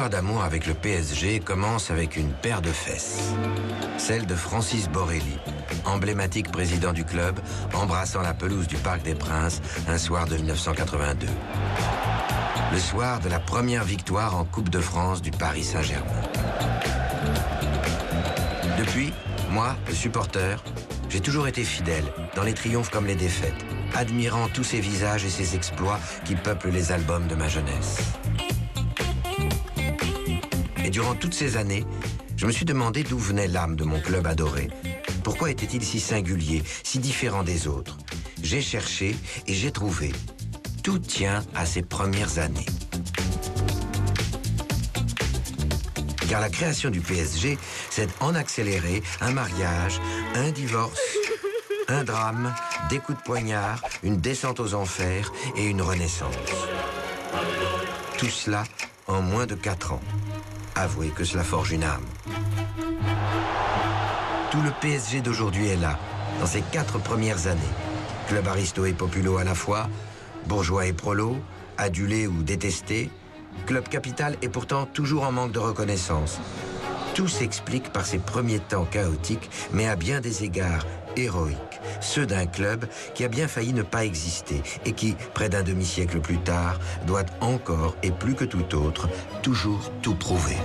histoire d'amour avec le PSG commence avec une paire de fesses. Celle de Francis Borrelli, emblématique président du club, embrassant la pelouse du Parc des Princes un soir de 1982. Le soir de la première victoire en Coupe de France du Paris Saint-Germain. Depuis, moi, le supporter, j'ai toujours été fidèle, dans les triomphes comme les défaites, admirant tous ces visages et ces exploits qui peuplent les albums de ma jeunesse. Et durant toutes ces années, je me suis demandé d'où venait l'âme de mon club adoré. Pourquoi était-il si singulier, si différent des autres? J'ai cherché et j'ai trouvé. Tout tient à ses premières années. Car la création du PSG, c'est en accéléré un mariage, un divorce, un drame, des coups de poignard, une descente aux enfers et une renaissance. Tout cela en moins de 4 ans. Avouez que cela forge une âme. Tout le PSG d'aujourd'hui est là, dans ses 4 premières années. Club aristo et populo à la fois, bourgeois et prolo, adulé ou détesté, club capital et pourtant toujours en manque de reconnaissance. Tout s'explique par ces premiers temps chaotiques, mais à bien des égards héroïques, ceux d'un club qui a bien failli ne pas exister et qui, près d'un demi-siècle plus tard, doit encore, et plus que tout autre, toujours tout prouver.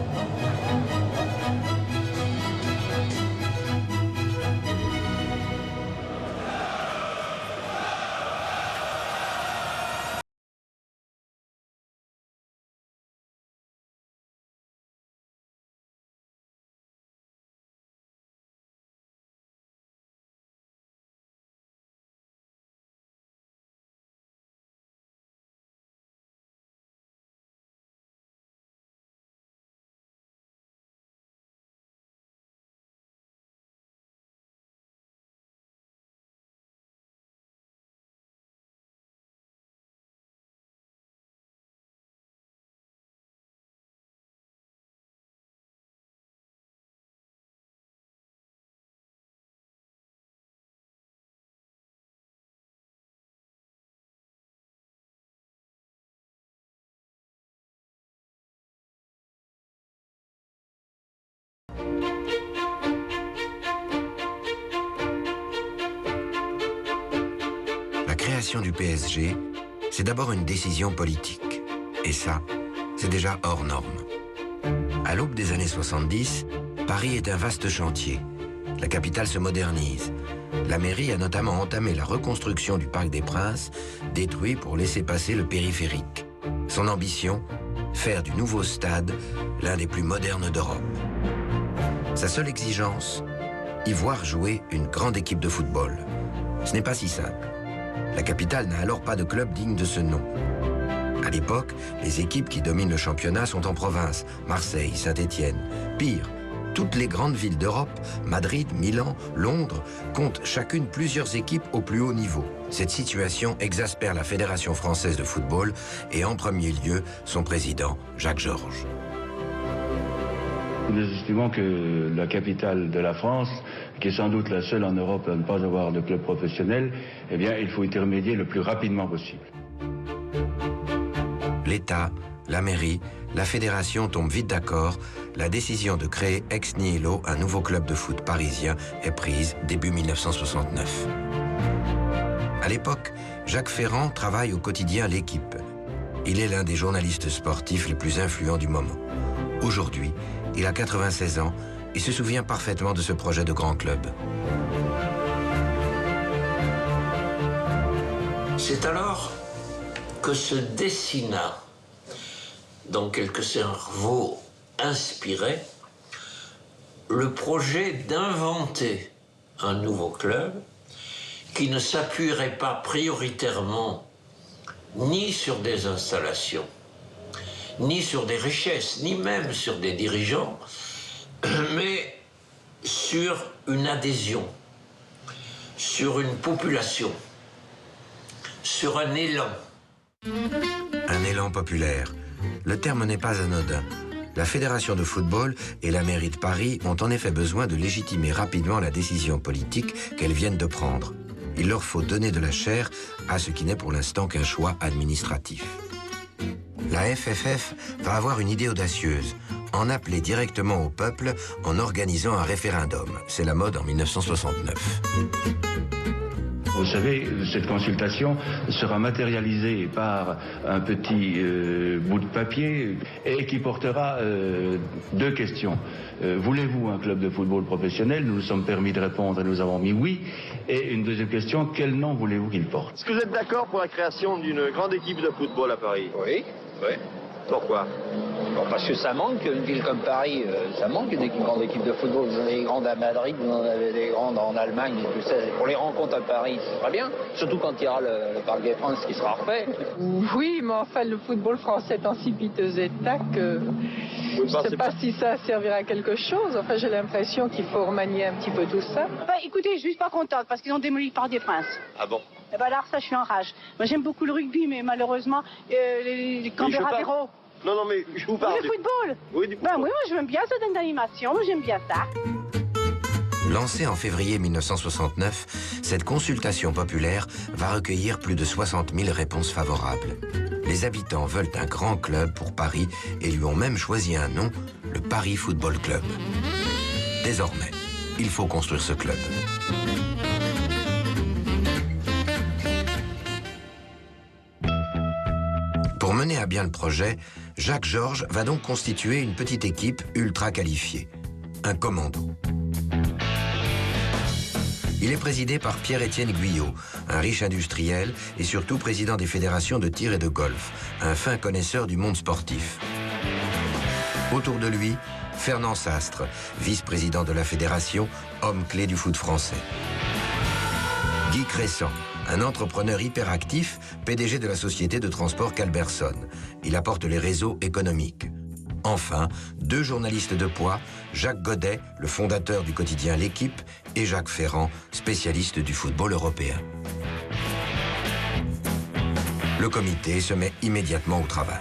La création du PSG, c'est d'abord une décision politique. Et ça, c'est déjà hors norme. À l'aube des années 70, Paris est un vaste chantier. La capitale se modernise. La mairie a notamment entamé la reconstruction du Parc des Princes, détruit pour laisser passer le périphérique. Son ambition, faire du nouveau stade l'un des plus modernes d'Europe. Sa seule exigence, y voir jouer une grande équipe de football. Ce n'est pas si simple. La capitale n'a alors pas de club digne de ce nom. À l'époque, les équipes qui dominent le championnat sont en province, Marseille, Saint-Étienne. Pire, toutes les grandes villes d'Europe, Madrid, Milan, Londres, comptent chacune plusieurs équipes au plus haut niveau. Cette situation exaspère la Fédération française de football et en premier lieu son président, Jacques Georges. Nous estimons que la capitale de la France, qui est sans doute la seule en Europe à ne pas avoir de club professionnel, eh bien, il faut intermédier le plus rapidement possible. L'État, la mairie, la fédération tombent vite d'accord. La décision de créer ex nihilo un nouveau club de foot parisien est prise début 1969. À l'époque, Jacques Ferrand travaille au quotidien L'Équipe. Il est l'un des journalistes sportifs les plus influents du moment. Aujourd'hui, il a 96 ans et se souvient parfaitement de ce projet de grand club. C'est alors que se dessina, dans quelques cerveaux inspirés, le projet d'inventer un nouveau club qui ne s'appuierait pas prioritairement ni sur des installations, ni sur des richesses, ni même sur des dirigeants, mais sur une adhésion, sur une population, sur un élan. Un élan populaire. Le terme n'est pas anodin. La Fédération de football et la mairie de Paris ont en effet besoin de légitimer rapidement la décision politique qu'elles viennent de prendre. Il leur faut donner de la chair à ce qui n'est pour l'instant qu'un choix administratif. La FFF va avoir une idée audacieuse, en appeler directement au peuple en organisant un référendum. C'est la mode en 1969. Vous savez, cette consultation sera matérialisée par un petit bout de papier et qui portera deux questions. Voulez-vous un club de football professionnel? Nous nous sommes permis de répondre et nous avons mis oui. Et une deuxième question, quel nom voulez-vous qu'il porte? Est-ce que vous êtes d'accord pour la création d'une grande équipe de football à Paris? Oui. Oui. Pourquoi? Bon, parce que ça manque, une ville comme Paris, ça manque une grande équipe de football. Vous en avez des grandes à Madrid, vous en avez des grandes en Allemagne, et tout ça. Pour les rencontres à Paris, ce sera bien. Surtout quand il y aura le Parc des Princes qui sera refait. Oui, mais enfin, le football français est en si piteux état que je ne sais pas si ça servira à quelque chose. Enfin, j'ai l'impression qu'il faut remanier un petit peu tout ça. Bah, écoutez, je suis pas contente parce qu'ils ont démoli le Parc des Princes. Ah bon? Eh ben alors, ça, je suis en rage. Moi, j'aime beaucoup le rugby, mais malheureusement, les Canberra-Véro. Non, non, mais je vous parle. Le football. Oui, du football. Ben oui, moi, j'aime bien cette animation, moi, j'aime bien ça. Lancée en février 1969, cette consultation populaire va recueillir plus de 60 000 réponses favorables. Les habitants veulent un grand club pour Paris et lui ont même choisi un nom, le Paris Football Club. Désormais, il faut construire ce club. Pour mener à bien le projet, Jacques Georges va donc constituer une petite équipe ultra qualifiée, un commando. Il est présidé par Pierre-Étienne Guyot, un riche industriel et surtout président des fédérations de tir et de golf, un fin connaisseur du monde sportif. Autour de lui, Fernand Sastre, vice-président de la fédération, homme clé du foot français. Guy Cressan, un entrepreneur hyperactif, PDG de la société de transport Calberson. Il apporte les réseaux économiques. Enfin, deux journalistes de poids, Jacques Godet, le fondateur du quotidien L'Équipe, et Jacques Ferrand, spécialiste du football européen. Le comité se met immédiatement au travail.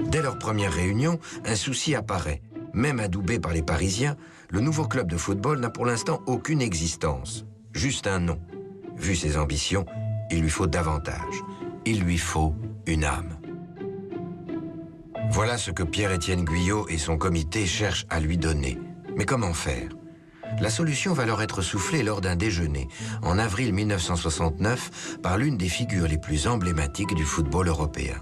Dès leur première réunion, un souci apparaît. Même adoubé par les Parisiens, le nouveau club de football n'a pour l'instant aucune existence, juste un nom. Vu ses ambitions, il lui faut davantage. Il lui faut une âme. Voilà ce que Pierre-Étienne Guyot et son comité cherchent à lui donner. Mais comment faire? La solution va leur être soufflée lors d'un déjeuner, en avril 1969, par l'une des figures les plus emblématiques du football européen.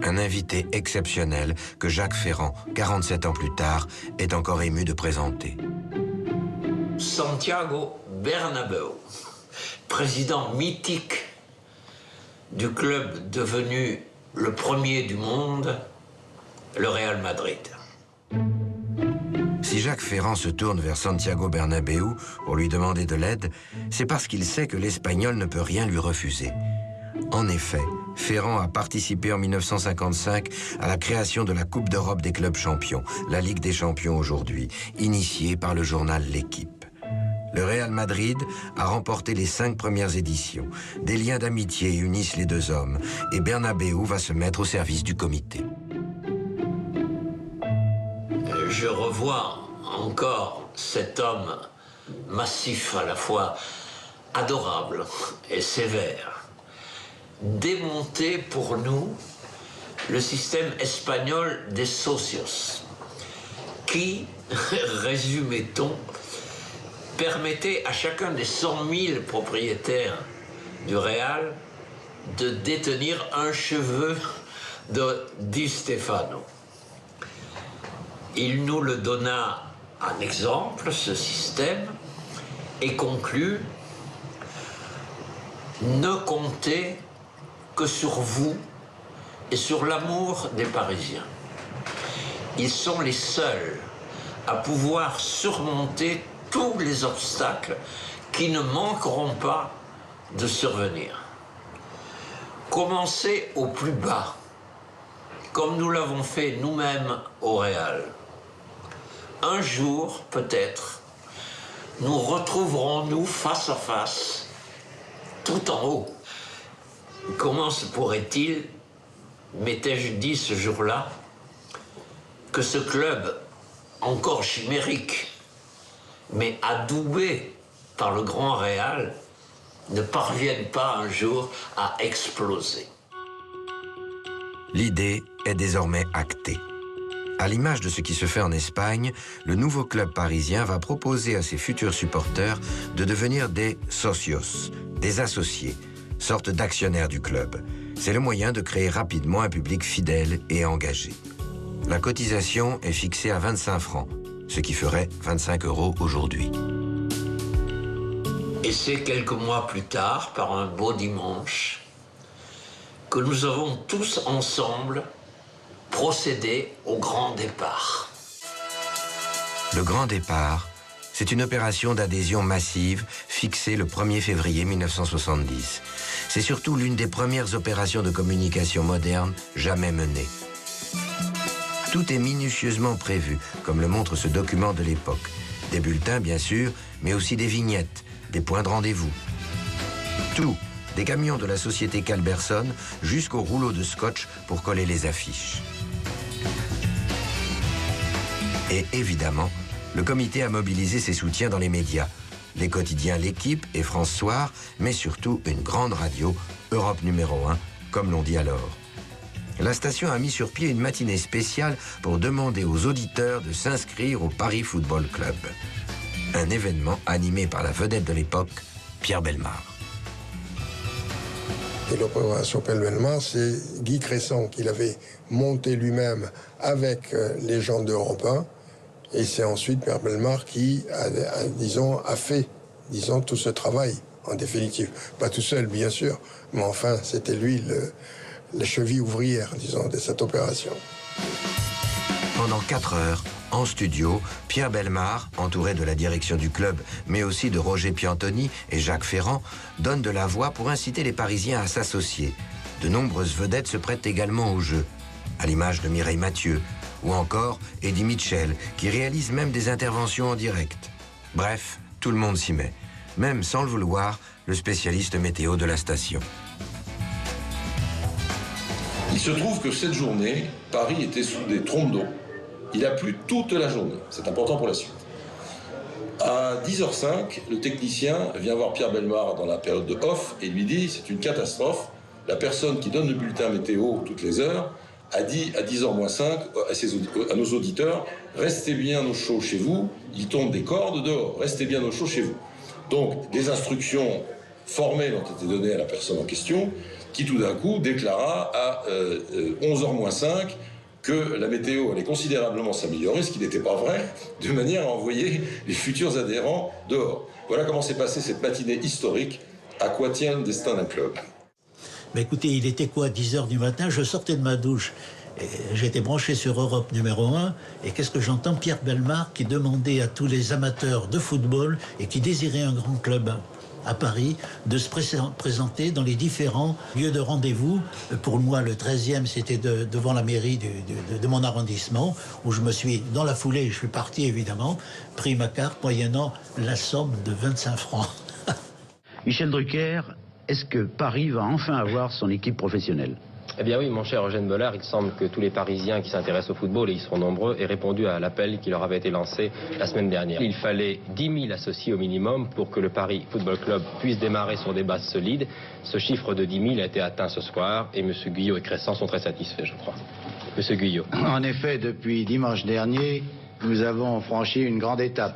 Un invité exceptionnel que Jacques Ferrand, 47 ans plus tard, est encore ému de présenter. Santiago Bernabéu, président mythique du club devenu le premier du monde, le Real Madrid. Si Jacques Ferrand se tourne vers Santiago Bernabéu pour lui demander de l'aide, c'est parce qu'il sait que l'Espagnol ne peut rien lui refuser. En effet, Ferrand a participé en 1955 à la création de la Coupe d'Europe des clubs champions, la Ligue des champions aujourd'hui, initiée par le journal L'Équipe. Le Real Madrid a remporté les 5 premières éditions. Des liens d'amitié unissent les deux hommes et Bernabéu va se mettre au service du comité. Je revois encore cet homme massif, à la fois adorable et sévère, démonter pour nous le système espagnol des socios, qui, résumait-on, permettait à chacun des 100 000 propriétaires du Real de détenir un cheveu de Di Stefano. Il nous le donna en exemple, ce système, et conclut: ne comptez que sur vous et sur l'amour des Parisiens. Ils sont les seuls à pouvoir surmonter tous les obstacles qui ne manqueront pas de survenir. Commencez au plus bas, comme nous l'avons fait nous-mêmes au Real. Un jour, peut-être, nous retrouverons-nous face à face, tout en haut. Comment se pourrait-il, m'étais-je dit ce jour-là, que ce club, encore chimérique, mais adoubé par le Grand Real, ne parvienne pas un jour à exploser. L'idée est désormais actée. À l'image de ce qui se fait en Espagne, le nouveau club parisien va proposer à ses futurs supporters de devenir des socios, des associés, sorte d'actionnaires du club. C'est le moyen de créer rapidement un public fidèle et engagé. La cotisation est fixée à 25 francs, ce qui ferait 25 € aujourd'hui. Et c'est quelques mois plus tard, par un beau dimanche, que nous avons tous ensemble procédé au grand départ. Le grand départ, c'est une opération d'adhésion massive fixée le 1er février 1970. C'est surtout l'une des premières opérations de communication moderne jamais menées. Tout est minutieusement prévu, comme le montre ce document de l'époque. Des bulletins, bien sûr, mais aussi des vignettes, des points de rendez-vous. Tout, des camions de la société Calberson jusqu'au rouleau de scotch pour coller les affiches. Et évidemment, le comité a mobilisé ses soutiens dans les médias. Les quotidiens L'Équipe et France Soir, mais surtout une grande radio, Europe numéro 1, comme l'on dit alors. La station a mis sur pied une matinée spéciale pour demander aux auditeurs de s'inscrire au Paris Football Club. Un événement animé par la vedette de l'époque, Pierre Bellemare. Et l'opération Pierre Bellemare, c'est Guy Cresson qui l'avait monté lui-même avec les gens d'Europe 1. Et c'est ensuite Pierre Bellemare qui a fait tout ce travail, en définitive. Pas tout seul, bien sûr, mais enfin, c'était lui la cheville ouvrière, disons, de cette opération. Pendant 4 heures, en studio, Pierre Bellemare, entouré de la direction du club, mais aussi de Roger Piantoni et Jacques Ferrand, donne de la voix pour inciter les Parisiens à s'associer. De nombreuses vedettes se prêtent également au jeu, à l'image de Mireille Mathieu, ou encore Eddie Mitchell, qui réalise même des interventions en direct. Bref, tout le monde s'y met. Même sans le vouloir, le spécialiste météo de la station. Il se trouve que cette journée, Paris était sous des trompes d'eau. Il a plu toute la journée. C'est important pour la suite. À 10h05, le technicien vient voir Pierre Bellemare dans la période de off et lui dit « c'est une catastrophe. La personne qui donne le bulletin météo toutes les heures a dit à 10h-5 à nos auditeurs « restez bien au chaud chez vous, il tombe des cordes dehors, restez bien au chaud chez vous ». Donc, des instructions formelles ont été données à la personne en question, qui tout d'un coup déclara à 11h-5 que la météo allait considérablement s'améliorer, ce qui n'était pas vrai, de manière à envoyer les futurs adhérents dehors. Voilà comment s'est passée cette matinée historique. À quoi tient le destin d'un club ? Mais écoutez, il était quoi, 10h du matin, je sortais de ma douche. J'étais branché sur Europe numéro 1, et qu'est-ce que j'entends? Pierre Bellemare qui demandait à tous les amateurs de football et qui désiraient un grand club à Paris de se présenter dans les différents lieux de rendez-vous. Pour moi, le 13e, c'était devant la mairie de mon arrondissement, où je me suis, dans la foulée, je suis parti évidemment, pris ma carte moyennant la somme de 25 francs. Michel Drucker, est-ce que Paris va enfin avoir son équipe professionnelle ? Eh bien oui, mon cher Eugène Bollard, il semble que tous les Parisiens qui s'intéressent au football, et ils seront nombreux, aient répondu à l'appel qui leur avait été lancé la semaine dernière. Il fallait 10 000 associés au minimum pour que le Paris Football Club puisse démarrer sur des bases solides. Ce chiffre de 10 000 a été atteint ce soir et M. Guyot et Cressan sont très satisfaits, je crois. M. Guyot. En effet, depuis dimanche dernier, nous avons franchi une grande étape.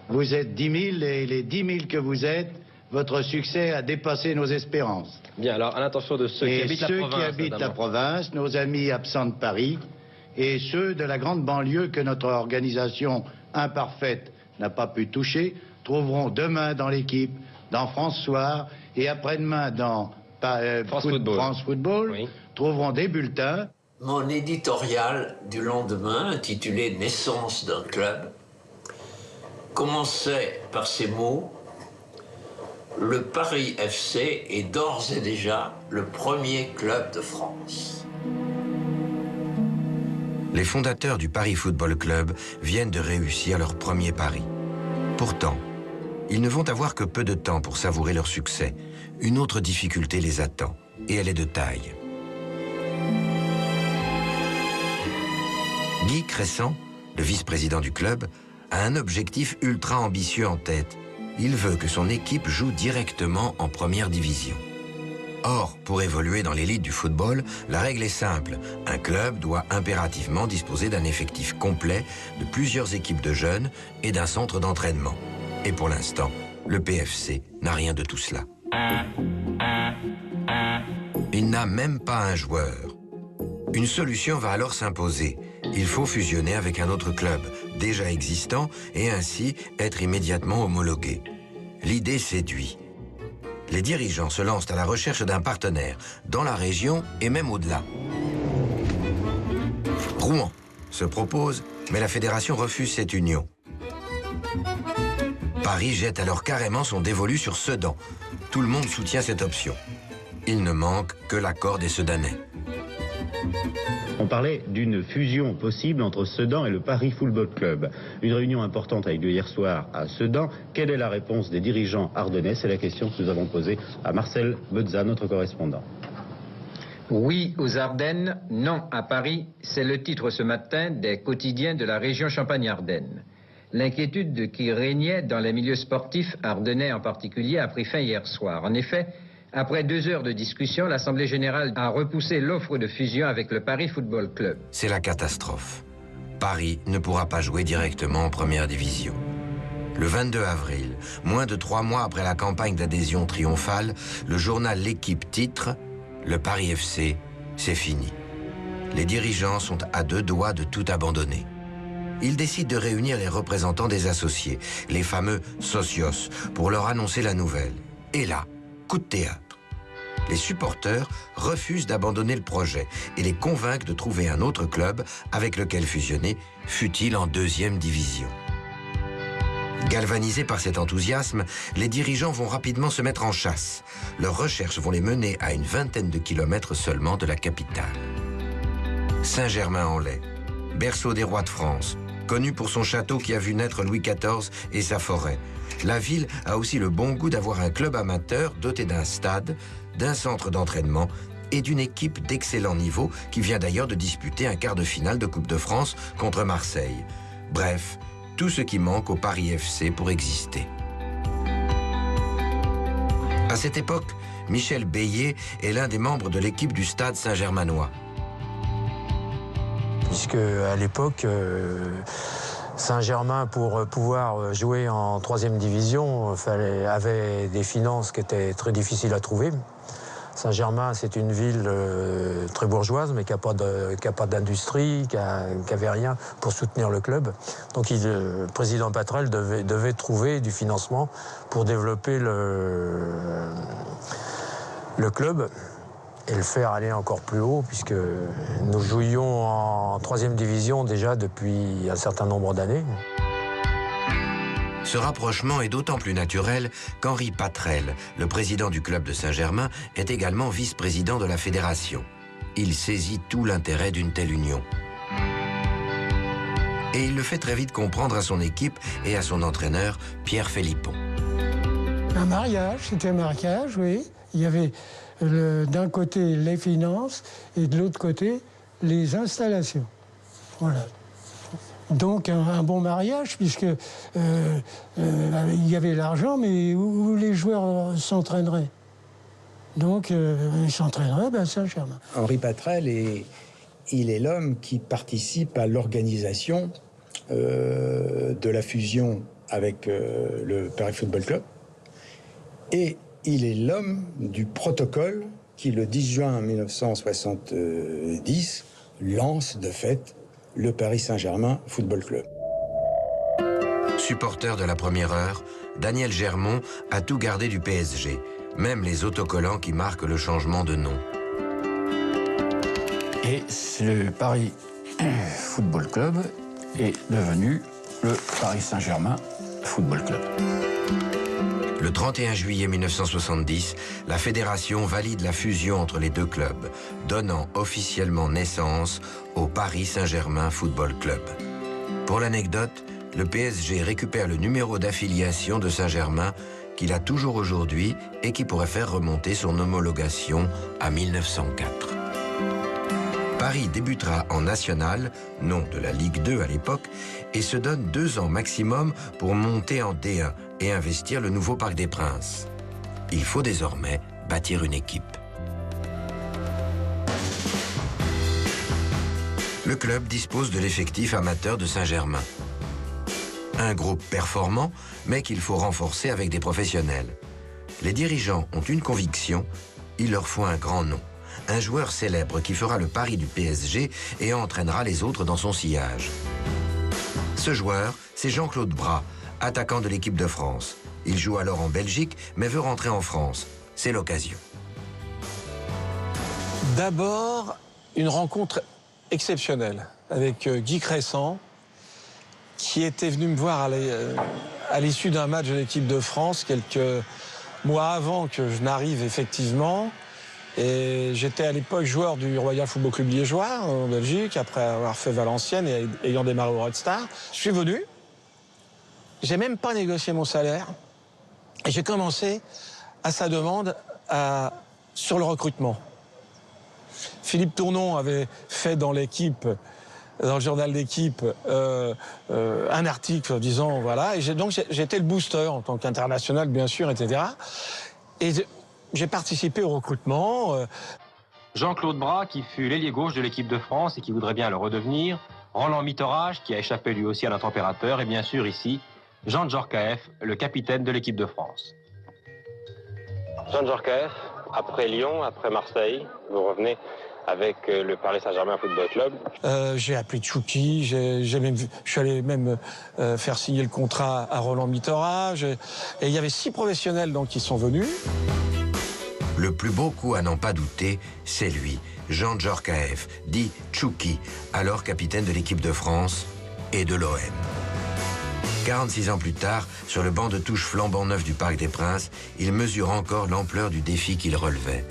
Vous êtes 10 000 et les 10 000 que vous êtes, votre succès a dépassé nos espérances. Bien, alors à l'intention de ceux qui habitent la province, nos amis absents de Paris, et ceux de la grande banlieue que notre organisation imparfaite n'a pas pu toucher, trouveront demain dans l'équipe, dans France Soir, et après-demain dans France Football, oui, trouveront des bulletins. Mon éditorial du lendemain, intitulé « Naissance d'un club », commençait par ces mots: le Paris FC est d'ores et déjà le premier club de France. Les fondateurs du Paris Football Club viennent de réussir leur premier pari. Pourtant, ils ne vont avoir que peu de temps pour savourer leur succès. Une autre difficulté les attend, et elle est de taille. Guy Cressan, le vice-président du club, a un objectif ultra ambitieux en tête: il veut que son équipe joue directement en première division. Or, pour évoluer dans l'élite du football, la règle est simple. Un club doit impérativement disposer d'un effectif complet, de plusieurs équipes de jeunes et d'un centre d'entraînement. Et pour l'instant, le PFC n'a rien de tout cela. Il n'a même pas un joueur. Une solution va alors s'imposer. Il faut fusionner avec un autre club, déjà existant, et ainsi être immédiatement homologué. L'idée séduit. Les dirigeants se lancent à la recherche d'un partenaire, dans la région et même au-delà. Rouen se propose, mais la fédération refuse cette union. Paris jette alors carrément son dévolu sur Sedan. Tout le monde soutient cette option. Il ne manque que l'accord des Sedanais. On parlait d'une fusion possible entre Sedan et le Paris Football Club. Une réunion importante a eu lieu hier soir à Sedan. Quelle est la réponse des dirigeants ardennais? C'est la question que nous avons posée à Marcel Beutza, notre correspondant. Oui aux Ardennes, non à Paris, c'est le titre ce matin des quotidiens de la région Champagne-Ardenne. L'inquiétude qui régnait dans les milieux sportifs ardennais en particulier a pris fin hier soir. En effet, après 2 heures de discussion, l'Assemblée générale a repoussé l'offre de fusion avec le Paris Football Club. C'est la catastrophe. Paris ne pourra pas jouer directement en première division. Le 22 avril, moins de 3 mois après la campagne d'adhésion triomphale, le journal L'Équipe titre « Le Paris FC, c'est fini ». Les dirigeants sont à 2 doigts de tout abandonner. Ils décident de réunir les représentants des associés, les fameux socios, pour leur annoncer la nouvelle. Et là, coup de théâtre. Les supporters refusent d'abandonner le projet et les convainquent de trouver un autre club avec lequel fusionner, fût-il en 2e division. Galvanisés par cet enthousiasme, les dirigeants vont rapidement se mettre en chasse. Leurs recherches vont les mener à une 20aine de kilomètres seulement de la capitale. Saint-Germain-en-Laye, berceau des rois de France, connu pour son château qui a vu naître Louis XIV et sa forêt. La ville a aussi le bon goût d'avoir un club amateur doté d'un stade, d'un centre d'entraînement et d'une équipe d'excellent niveau qui vient d'ailleurs de disputer un quart de finale de Coupe de France contre Marseille. Bref, tout ce qui manque au Paris FC pour exister. À cette époque, Michel Beillet est l'un des membres de l'équipe du Stade Saint-Germanois. Puisque à l'époque, Saint-Germain, pour pouvoir jouer en 3e division, avait des finances qui étaient très difficiles à trouver. Saint-Germain, c'est une ville très bourgeoise, mais qui n'a pas d'industrie, qui n'avait rien pour soutenir le club. Donc le président Patrel devait trouver du financement pour développer le club et le faire aller encore plus haut, puisque nous jouions en 3e division déjà depuis un certain nombre d'années. Ce rapprochement est d'autant plus naturel qu'Henri Patrel, le président du club de Saint-Germain, est également vice-président de la fédération. Il saisit tout l'intérêt d'une telle union. Et il le fait très vite comprendre à son équipe et à son entraîneur, Pierre Philippon. Un mariage, c'était un mariage, oui. Il y avait d'un côté les finances et de l'autre côté les installations. Voilà. Donc un bon mariage, puisque il y avait l'argent, mais où les joueurs s'entraîneraient. Donc ils s'entraîneraient à Saint-Germain. Henri Patrel, il est l'homme qui participe à l'organisation de la fusion avec le Paris Football Club. Et il est l'homme du protocole qui, le 10 juin 1970, lance de fait le Paris Saint-Germain Football Club. Supporter de la première heure, Daniel Germont a tout gardé du PSG, même les autocollants qui marquent le changement de nom. Et le Paris Football Club est devenu le Paris Saint-Germain Football Club. Le 31 juillet 1970, la fédération valide la fusion entre les deux clubs, donnant officiellement naissance au Paris Saint-Germain Football Club. Pour l'anecdote, le PSG récupère le numéro d'affiliation de Saint-Germain qu'il a toujours aujourd'hui et qui pourrait faire remonter son homologation à 1904. Paris débutera en National, nom de la Ligue 2 à l'époque, et se donne 2 ans maximum pour monter en D1 et investir le nouveau Parc des Princes. Il faut désormais bâtir une équipe. Le club dispose de l'effectif amateur de Saint-Germain. Un groupe performant, mais qu'il faut renforcer avec des professionnels. Les dirigeants ont une conviction, il leur faut un grand nom. Un joueur célèbre qui fera le pari du PSG et entraînera les autres dans son sillage. Ce joueur, c'est Jean-Claude Bras, attaquant de l'équipe de France. Il joue alors en Belgique, mais veut rentrer en France. C'est l'occasion. D'abord, une rencontre exceptionnelle avec Guy Crescent, qui était venu me voir à l'issue d'un match de l'équipe de France, quelques mois avant que je n'arrive effectivement. Et j'étais à l'époque joueur du Royal Football Club liégeois en Belgique, après avoir fait Valenciennes et ayant démarré au Red Star. Je suis venu, j'ai même pas négocié mon salaire, et j'ai commencé à sa demande sur le recrutement. Philippe Tournon avait fait dans l'équipe, dans le journal d'équipe, un article disant voilà, et donc j'étais le booster en tant qu'international bien sûr, etc. Et j'ai participé au recrutement. Jean-Claude Bras, qui fut l'ailier gauche de l'équipe de France et qui voudrait bien le redevenir. Roland Mitterrage, qui a échappé lui aussi à l'intempérature. Et bien sûr ici, Jean Djorkaeff, le capitaine de l'équipe de France. Jean Djorkaeff, après Lyon, après Marseille, vous revenez avec le Paris Saint-Germain Football Club. J'ai appelé Tchouki, je suis allé même faire signer le contrat à Roland Mitterrage. Et il y avait 6 professionnels donc, qui sont venus. Le plus beau coup à n'en pas douter, c'est lui, Jean Djorkaeff, dit Tchouki, alors capitaine de l'équipe de France et de l'OM. 46 ans plus tard, sur le banc de touche flambant neuf du Parc des Princes, il mesure encore l'ampleur du défi qu'il relevait.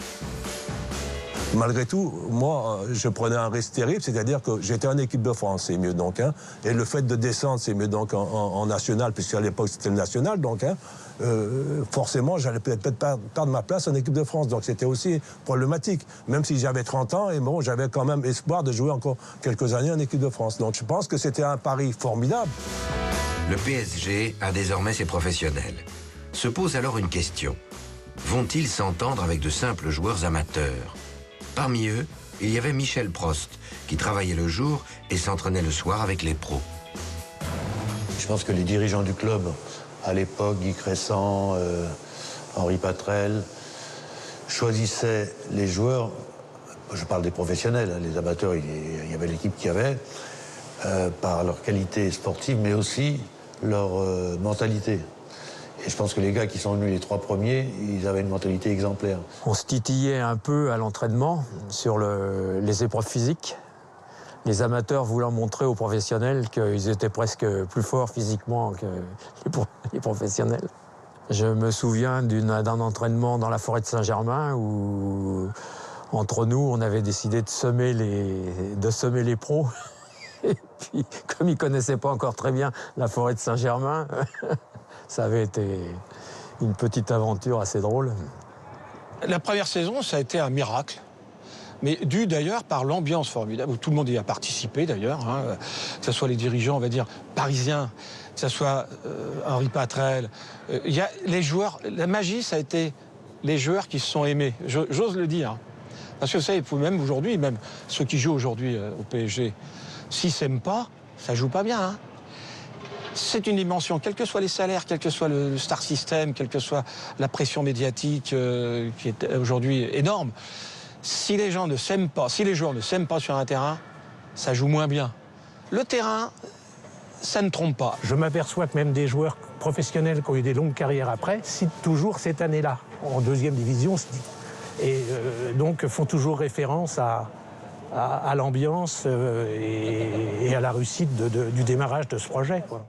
Malgré tout, moi, je prenais un risque terrible, c'est-à-dire que j'étais en équipe de France, c'est mieux donc. Hein, et le fait de descendre, c'est mieux donc en national, puisqu'à l'époque c'était le national, donc. Hein, forcément, j'allais peut-être perdre ma place en équipe de France. Donc c'était aussi problématique. Même si j'avais 30 ans, et bon, j'avais quand même espoir de jouer encore quelques années en équipe de France. Donc je pense que c'était un pari formidable. Le PSG a désormais ses professionnels. Se pose alors une question. Vont-ils s'entendre avec de simples joueurs amateurs? Parmi eux, il y avait Michel Prost, qui travaillait le jour et s'entraînait le soir avec les pros. Je pense que les dirigeants du club, à l'époque, Guy Crescent, Henri Patrel, choisissaient les joueurs, je parle des professionnels, hein, les amateurs, il y avait l'équipe qui avait, par leur qualité sportive, mais aussi leur mentalité. Et je pense que les gars qui sont venus les 3 premiers, ils avaient une mentalité exemplaire. On se titillait un peu à l'entraînement sur les épreuves physiques. Les amateurs voulant montrer aux professionnels qu'ils étaient presque plus forts physiquement que les professionnels. Je me souviens d'un entraînement dans la forêt de Saint-Germain où, entre nous, on avait décidé de semer les pros. Et puis, comme ils ne connaissaient pas encore très bien la forêt de Saint-Germain, ça avait été une petite aventure assez drôle. La première saison, ça a été un miracle. Mais dû d'ailleurs par l'ambiance formidable, où tout le monde y a participé d'ailleurs, hein, que ce soit les dirigeants, on va dire, parisiens, que ce soit Henri Patrel. Les joueurs, la magie, ça a été les joueurs qui se sont aimés, j'ose le dire. Parce que vous savez, même aujourd'hui, même ceux qui jouent aujourd'hui au PSG, s'ils ne s'aiment pas, ça ne joue pas bien. Hein. C'est une dimension, quels que soient les salaires, quel que soit le star system, quelle que soit la pression médiatique qui est aujourd'hui énorme. Si les gens ne s'aiment pas, si les joueurs ne s'aiment pas sur un terrain, ça joue moins bien. Le terrain, ça ne trompe pas. Je m'aperçois que même des joueurs professionnels qui ont eu des longues carrières après citent toujours cette année-là, en 2e division. Et donc font toujours référence à l'ambiance et à la réussite du démarrage de ce projet, quoi.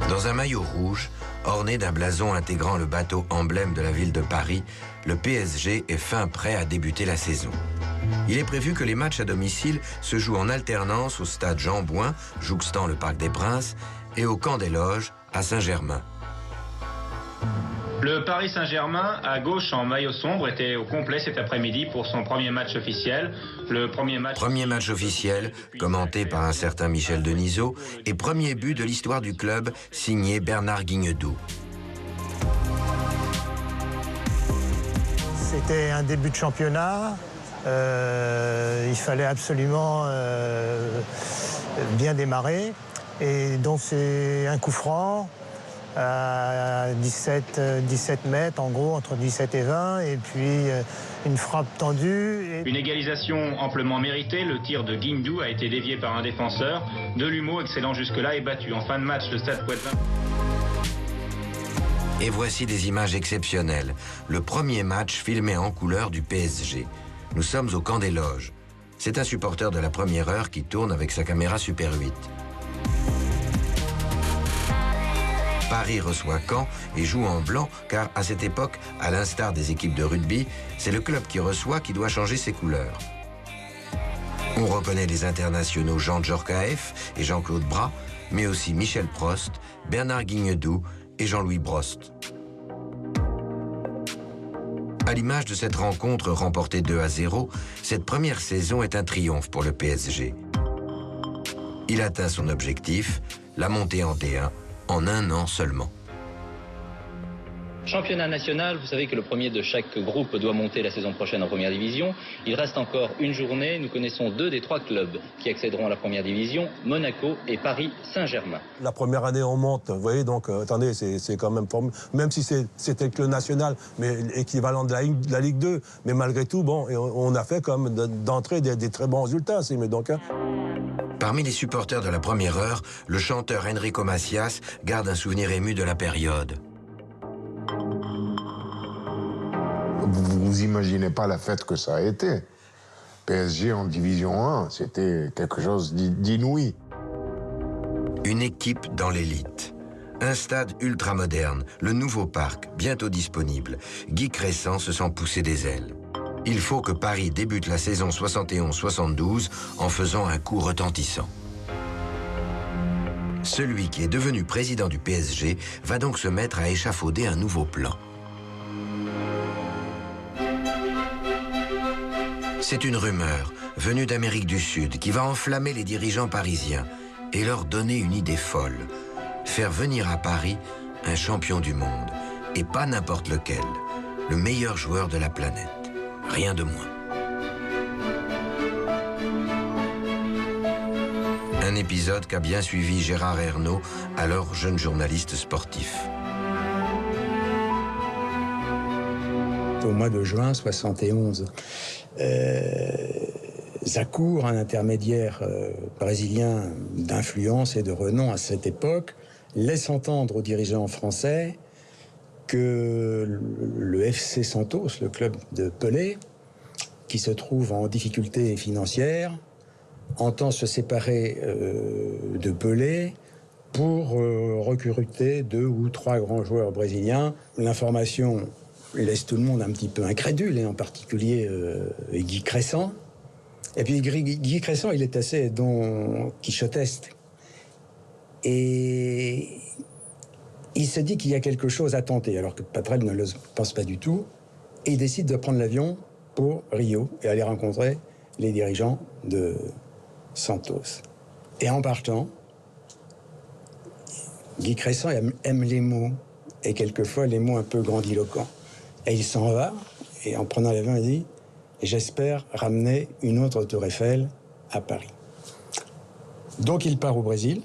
Dans un maillot rouge, orné d'un blason intégrant le bateau emblème de la ville de Paris, le PSG est fin prêt à débuter la saison. Il est prévu que les matchs à domicile se jouent en alternance au stade Jean-Bouin, jouxtant le Parc des Princes, et au Camp des Loges à Saint-Germain. Le Paris Saint-Germain, à gauche en maillot sombre, était au complet cet après-midi pour son premier match officiel. Le premier match officiel, commenté par un certain Michel Denisot, et premier but de l'histoire du club, signé Bernard Guignedou. C'était un début de championnat. Il fallait absolument bien démarrer. Et donc c'est un coup franc à 17 mètres, en gros, entre 17 et 20, et puis une frappe tendue. Une égalisation amplement méritée. Le tir de Guignedou a été dévié par un défenseur. Delumeau, excellent jusque-là, est battu. En fin de match, le Stade Poitvin. Et voici des images exceptionnelles. Le premier match filmé en couleur du PSG. Nous sommes au camp des loges. C'est un supporter de la première heure qui tourne avec sa caméra Super 8. Paris reçoit Caen et joue en blanc, car à cette époque, à l'instar des équipes de rugby, c'est le club qui reçoit qui doit changer ses couleurs. On reconnaît les internationaux Jean Djorkaeff et Jean-Claude Bras, mais aussi Michel Prost, Bernard Guignedou et Jean-Louis Brost. À l'image de cette rencontre remportée 2-0, cette première saison est un triomphe pour le PSG. Il atteint son objectif, la montée en D1, en un an seulement. Championnat national, vous savez que le premier de chaque groupe doit monter la saison prochaine en première division. Il reste encore une journée. Nous connaissons 2 des 3 clubs qui accéderont à la première division, Monaco et Paris Saint-Germain. La première année, on monte, vous voyez, donc attendez, c'est quand même formidable. Même si c'était que le national, mais équivalent de la Ligue 2. Mais malgré tout, bon, on a fait comme d'entrée des très bons résultats. Mais donc, Parmi les supporters de la première heure, le chanteur Enrico Macias garde un souvenir ému de la période. Vous imaginez pas la fête que ça a été. PSG en Division 1, c'était quelque chose d'inouï. Une équipe dans l'élite. Un stade ultramoderne, le nouveau parc, bientôt disponible. Guy Crescent se sent pousser des ailes. Il faut que Paris débute la saison 71-72 en faisant un coup retentissant. Celui qui est devenu président du PSG va donc se mettre à échafauder un nouveau plan. C'est une rumeur venue d'Amérique du Sud qui va enflammer les dirigeants parisiens et leur donner une idée folle. Faire venir à Paris un champion du monde, et pas n'importe lequel, le meilleur joueur de la planète. Rien de moins. Un épisode qu'a bien suivi Gérard Ernaud, alors jeune journaliste sportif. Au mois de juin 71, Zacour, un intermédiaire brésilien d'influence et de renom à cette époque, laisse entendre aux dirigeants français que le FC Santos, le club de Pelé, qui se trouve en difficulté financière, entend se séparer de Pelé pour recruter 2 ou 3 grands joueurs brésiliens. L'information laisse tout le monde un petit peu incrédule, et en particulier Guy Crescent. Et puis Guy Crescent, il est assez don quichotesque. Et il se dit qu'il y a quelque chose à tenter, alors que Patrel ne le pense pas du tout. Et il décide de prendre l'avion pour Rio et aller rencontrer les dirigeants de Santos. Et en partant, Guy Crescent aime les mots, et quelquefois les mots un peu grandiloquents. Et il s'en va, et en prenant l'avion, il dit « J'espère ramener une autre tour Eiffel à Paris ». Donc il part au Brésil.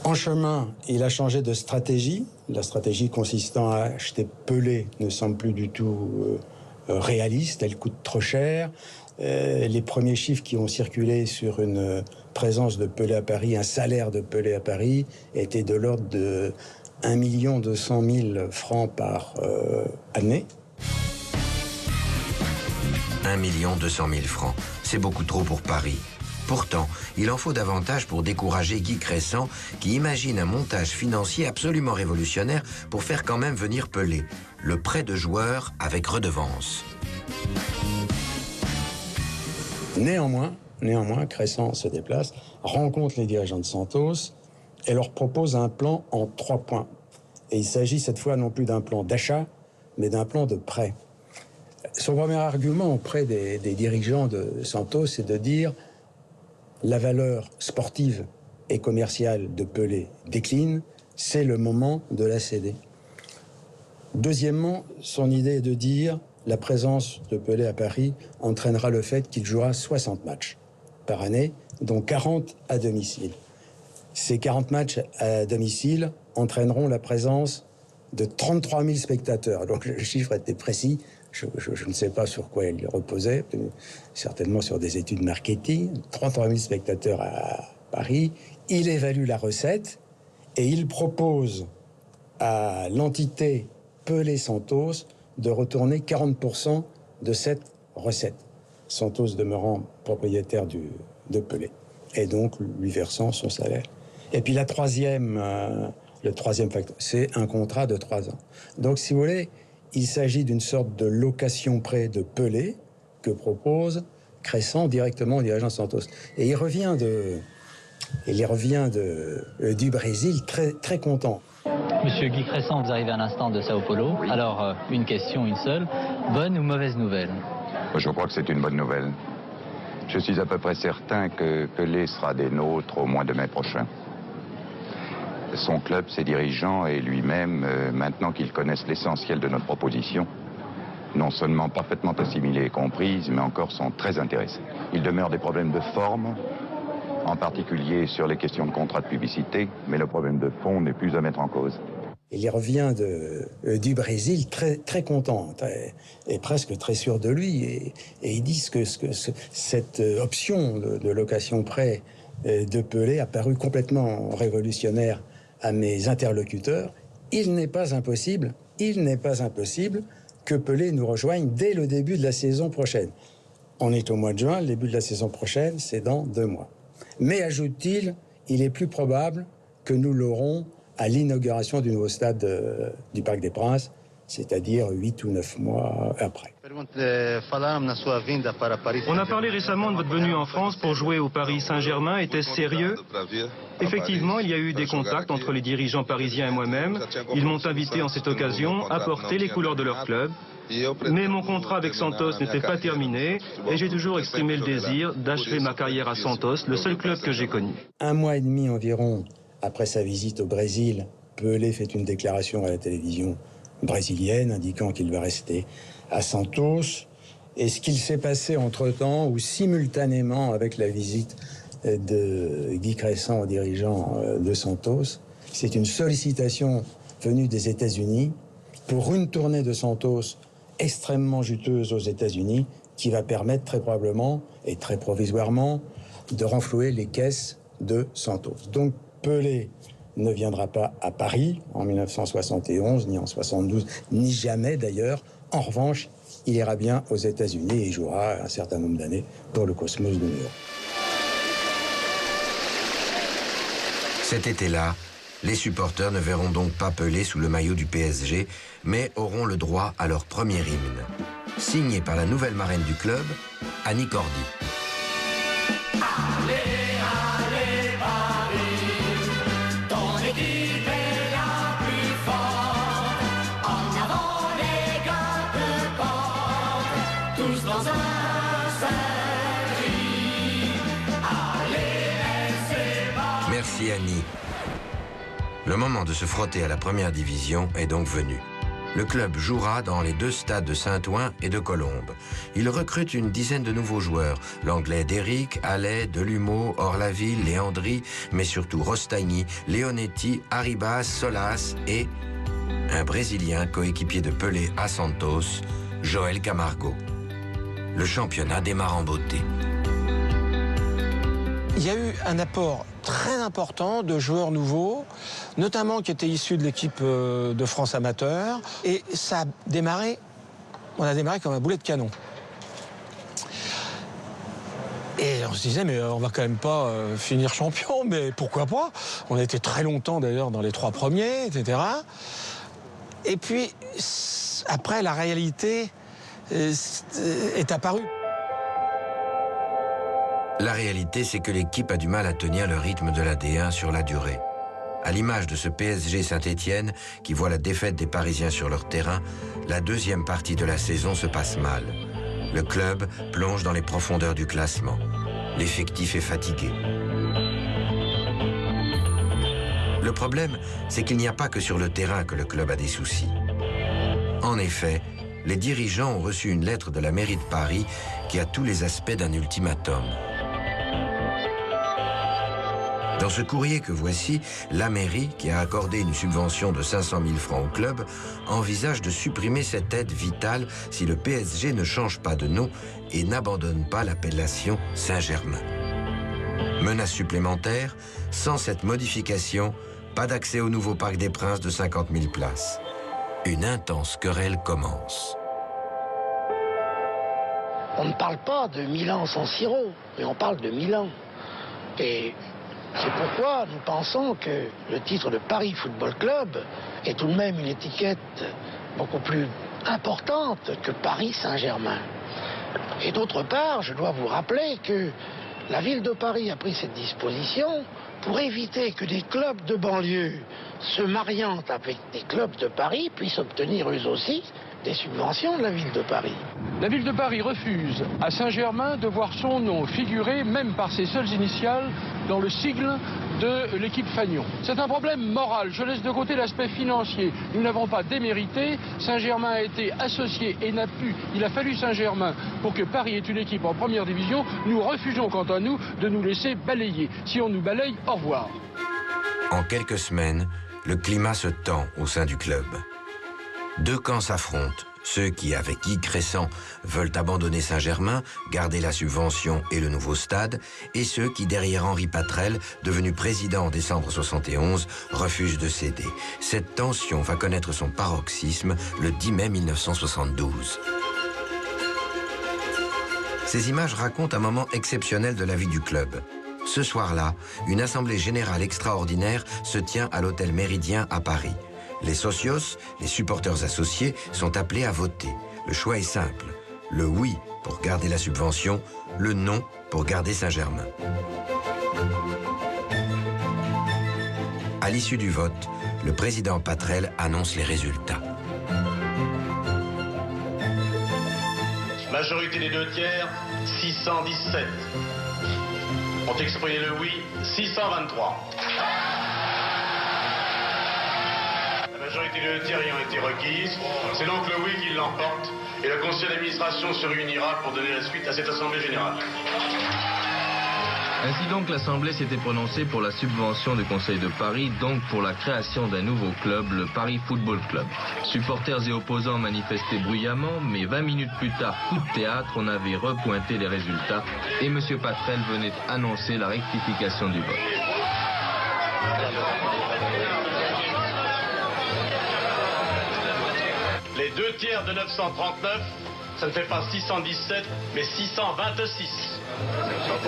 En chemin, il a changé de stratégie. La stratégie consistant à acheter Pelé ne semble plus du tout réaliste, elle coûte trop cher. Les premiers chiffres qui ont circulé sur une présence de Pelé à Paris, un salaire de Pelé à Paris, étaient de l'ordre de 1 200 000 francs par année. 1 200 000 francs, c'est beaucoup trop pour Paris. Pourtant, il en faut davantage pour décourager Guy Crescent, qui imagine un montage financier absolument révolutionnaire pour faire quand même venir Pelé, le prêt de joueurs avec redevance. Néanmoins, Crescent se déplace, rencontre les dirigeants de Santos et leur propose un plan en 3 points. Et il s'agit cette fois non plus d'un plan d'achat, mais d'un plan de prêt. Son premier argument auprès des dirigeants de Santos, c'est de dire la valeur sportive et commerciale de Pelé décline, c'est le moment de la céder. Deuxièmement, son idée est de dire la présence de Pelé à Paris entraînera le fait qu'il jouera 60 matchs par année, dont 40 à domicile. Ces 40 matchs à domicile entraîneront la présence de 33 000 spectateurs. Donc le chiffre était précis. Je ne sais pas sur quoi il reposait, certainement sur des études marketing. 33 000 spectateurs à Paris. Il évalue la recette et il propose à l'entité Pelé-Santos de retourner 40% de cette recette. Santos demeurant propriétaire de Pelé et donc lui versant son salaire. Et puis le troisième facteur, c'est un contrat de 3 ans. Donc si vous voulez, il s'agit d'une sorte de location-prêt de Pelé que propose Crescent directement au dirigeant Santos. Et il revient du Brésil très content. Monsieur Guy Crescent, vous arrivez à l'instant de Sao Paulo. Oui. Alors, une question, une seule. Bonne ou mauvaise nouvelle? Je crois que c'est une bonne nouvelle. Je suis à peu près certain que Pelé sera des nôtres au mois de mai prochain. Son club, ses dirigeants et lui-même, maintenant qu'ils connaissent l'essentiel de notre proposition, non seulement parfaitement assimilées et comprises, mais encore sont très intéressés. Il demeure des problèmes de forme, en particulier sur les questions de contrat de publicité, mais le problème de fond n'est plus à mettre en cause. Il revient du Brésil très content et presque très sûr de lui. Et ils disent que cette option de location-prêt de Pelé a paru complètement révolutionnaire à mes interlocuteurs. Il n'est pas impossible que Pelé nous rejoigne dès le début de la saison prochaine. On est au mois de juin, le début de la saison prochaine, c'est dans 2 mois. Mais, ajoute-t-il, il est plus probable que nous l'aurons à l'inauguration du nouveau stade du Parc des Princes, c'est-à-dire 8 ou 9 mois après. On a parlé récemment de votre venue en France pour jouer au Paris Saint-Germain. Était-ce sérieux? Effectivement, il y a eu des contacts entre les dirigeants parisiens et moi-même. Ils m'ont invité en cette occasion à porter les couleurs de leur club. Mais mon contrat avec Santos n'était pas terminé et j'ai toujours exprimé le désir d'achever ma carrière à Santos, le seul club que j'ai connu. 1 mois et demi environ après sa visite au Brésil, Pelé fait une déclaration à la télévision brésilienne indiquant qu'il va rester à Santos. Et ce qu'il s'est passé entre-temps ou simultanément avec la visite de Guy Crescent au dirigeant de Santos, c'est une sollicitation venue des États-Unis pour une tournée de Santos extrêmement juteuse aux États-Unis qui va permettre très probablement et très provisoirement de renflouer les caisses de Santos. Donc Pelé ne viendra pas à Paris en 1971, ni en 72, ni jamais d'ailleurs. En revanche, il ira bien aux États-Unis et jouera un certain nombre d'années pour le Cosmos de New York. Cet été-là, les supporters ne verront donc pas Pelé sous le maillot du PSG, mais auront le droit à leur premier hymne, signé par la nouvelle marraine du club, Annie Cordy. Merci Annie. Le moment de se frotter à la première division est donc venu. Le club jouera dans les 2 stades de Saint-Ouen et de Colombes. Il recrute une dizaine de nouveaux joueurs. L'anglais Derrick, Allais, Delumeau, Orlaville, Léandri, mais surtout Rostagni, Leonetti, Arribas, Solas et un Brésilien coéquipier de Pelé à Santos, Joël Camargo. Le championnat démarre en beauté. Il y a eu un apport très important de joueurs nouveaux, notamment qui étaient issus de l'équipe de France amateur. Et ça a démarré, on a démarré comme un boulet de canon. Et on se disait, mais on va quand même pas finir champion, mais pourquoi pas? On a été très longtemps d'ailleurs dans les 3 premiers, etc. Et puis, après, la réalité est apparue. La réalité, c'est que l'équipe a du mal à tenir le rythme de la D1 sur la durée. À l'image de ce PSG Saint-Étienne qui voit la défaite des Parisiens sur leur terrain, la deuxième partie de la saison se passe mal. Le club plonge dans les profondeurs du classement. L'effectif est fatigué. Le problème, c'est qu'il n'y a pas que sur le terrain que le club a des soucis. En effet, les dirigeants ont reçu une lettre de la mairie de Paris qui a tous les aspects d'un ultimatum. Dans ce courrier que voici, la mairie, qui a accordé une subvention de 500 000 francs au club, envisage de supprimer cette aide vitale si le PSG ne change pas de nom et n'abandonne pas l'appellation Saint-Germain. Menace supplémentaire, sans cette modification, pas d'accès au nouveau Parc des Princes de 50 000 places. Une intense querelle commence. On ne parle pas de Milan sans sirop, mais on parle de Milan. Et c'est pourquoi nous pensons que le titre de Paris Football Club est tout de même une étiquette beaucoup plus importante que Paris Saint-Germain. Et d'autre part, je dois vous rappeler que la ville de Paris a pris cette disposition pour éviter que des clubs de banlieue se mariant avec des clubs de Paris puissent obtenir eux aussi des subventions de la ville de Paris. La ville de Paris refuse à Saint-Germain de voir son nom figurer, même par ses seules initiales, dans le sigle de l'équipe Fagnon. C'est un problème moral. Je laisse de côté l'aspect financier. Nous n'avons pas démérité. Saint-Germain a été associé et n'a pu. Il a fallu Saint-Germain pour que Paris ait une équipe en première division. Nous refusons, quant à nous, de nous laisser balayer. Si on nous balaye, au revoir. En quelques semaines, le climat se tend au sein du club. Deux camps s'affrontent. Ceux qui, avec Guy Crescent, veulent abandonner Saint-Germain, garder la subvention et le nouveau stade, et ceux qui, derrière Henri Patrel, devenu président en décembre 71, refusent de céder. Cette tension va connaître son paroxysme le 10 mai 1972. Ces images racontent un moment exceptionnel de la vie du club. Ce soir-là, une assemblée générale extraordinaire se tient à l'hôtel Méridien à Paris. Les socios, les supporters associés, sont appelés à voter. Le choix est simple. Le oui pour garder la subvention, le non pour garder Saint-Germain. À l'issue du vote, le président Patrel annonce les résultats. Majorité des 2/3, 617. Ont exprimé le oui, 623. La majorité des 2/3 ayant été requise, c'est donc le oui qui l'emporte et le conseil d'administration se réunira pour donner la suite à cette assemblée générale. Ainsi donc, l'Assemblée s'était prononcée pour la subvention du Conseil de Paris, donc pour la création d'un nouveau club, le Paris Football Club. Supporters et opposants manifestaient bruyamment, mais 20 minutes plus tard, coup de théâtre, on avait repointé les résultats et M. Patrel venait annoncer la rectification du vote. Les 2/3 de 939, ça ne fait pas 617, mais 626.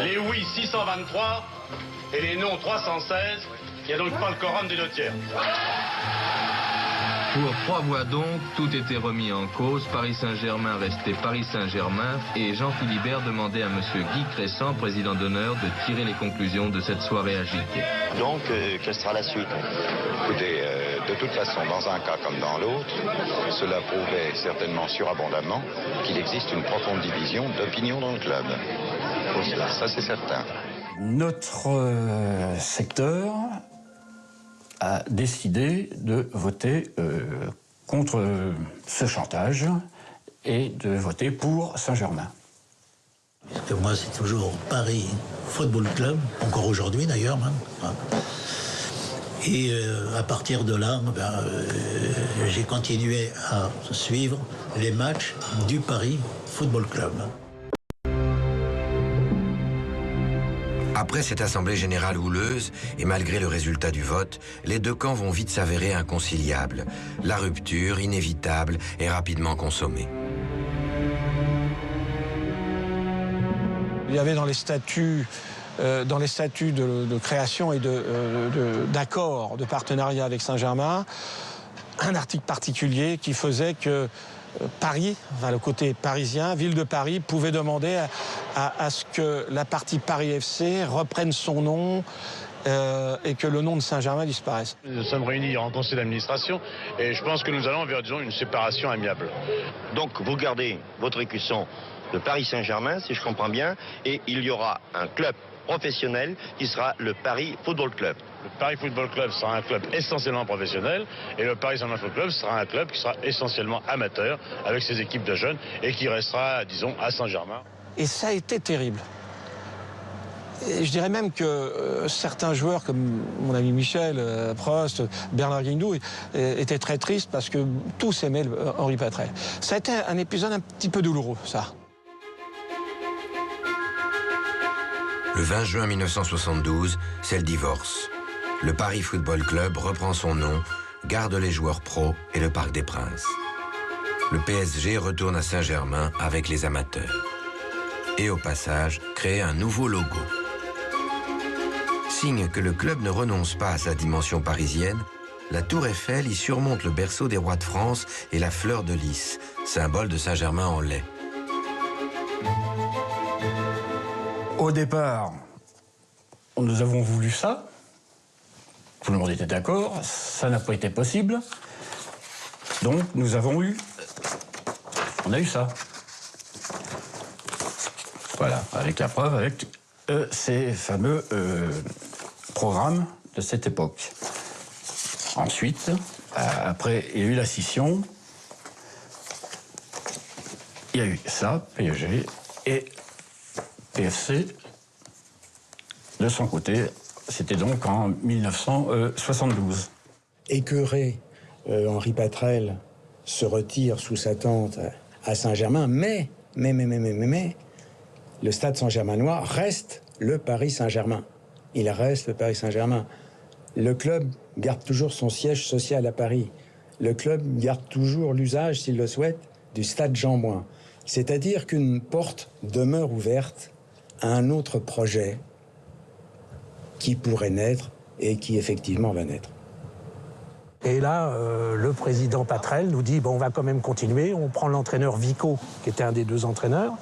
Les oui, 623, et les non, 316. Il n'y a donc pas le quorum des 2/3. Pour 3 voix donc, tout était remis en cause. Paris Saint-Germain restait Paris Saint-Germain et Jean Philibert demandait à M. Guy Crescent, président d'honneur, de tirer les conclusions de cette soirée agitée. Donc, quelle sera la suite? Écoutez, de toute façon, dans un cas comme dans l'autre, cela prouvait certainement surabondamment qu'il existe une profonde division d'opinion dans le club. Ça, c'est certain. Notre secteur a décidé de voter contre ce chantage et de voter pour Saint-Germain. Parce que moi, c'est toujours Paris Football Club, encore aujourd'hui d'ailleurs. Hein. Et à partir de là, j'ai continué à suivre les matchs du Paris Football Club. Après cette assemblée générale houleuse, et malgré le résultat du vote, les deux camps vont vite s'avérer inconciliables. La rupture, inévitable, est rapidement consommée. Il y avait dans les statuts de création et d'accord de partenariat avec Saint-Germain, un article particulier qui faisait que Paris, enfin le côté parisien, ville de Paris, pouvait demander à ce que la partie Paris FC reprenne son nom et que le nom de Saint-Germain disparaisse. Nous sommes réunis en conseil d'administration et je pense que nous allons vers, disons, une séparation amiable. Donc vous gardez votre écusson de Paris Saint-Germain, si je comprends bien, et il y aura un club professionnel qui sera le Paris Football Club. Le Paris Football Club sera un club essentiellement professionnel et le Paris Saint-Germain Football Club sera un club qui sera essentiellement amateur avec ses équipes de jeunes et qui restera, disons, à Saint-Germain. Et ça a été terrible. Et je dirais même que certains joueurs comme mon ami Michel, Prost, Bernard Guindou étaient très tristes parce que tous aimaient Henri Patrel. Ça a été un épisode un petit peu douloureux, ça. Le 20 juin 1972, c'est le divorce. Le Paris Football Club reprend son nom, garde les joueurs pros et le Parc des Princes. Le PSG retourne à Saint-Germain avec les amateurs. Et au passage, crée un nouveau logo. Signe que le club ne renonce pas à sa dimension parisienne, la Tour Eiffel y surmonte le berceau des rois de France et la fleur de lys, symbole de Saint-Germain-en-Laye. Au départ, nous avons voulu ça. Tout le monde était d'accord. Ça n'a pas été possible. Donc, on a eu ça. Voilà, avec la preuve, avec ces fameux programmes de cette époque. Ensuite, après, il y a eu la scission. Il y a eu ça, PSG, et PFC, de son côté, c'était donc en 1972. Écœuré, Henri Patrel se retire sous sa tente à Saint-Germain, mais, le stade Saint-Germainois reste le Paris Saint-Germain. Il reste le Paris Saint-Germain. Le club garde toujours son siège social à Paris. Le club garde toujours l'usage, s'il le souhaite, du stade Jean-Bouin. C'est-à-dire qu'une porte demeure ouverte à un autre projet qui pourrait naître et qui effectivement va naître. Et là, le président Patrel nous dit, bon, on va quand même continuer, on prend l'entraîneur Vico, qui était un des deux entraîneurs,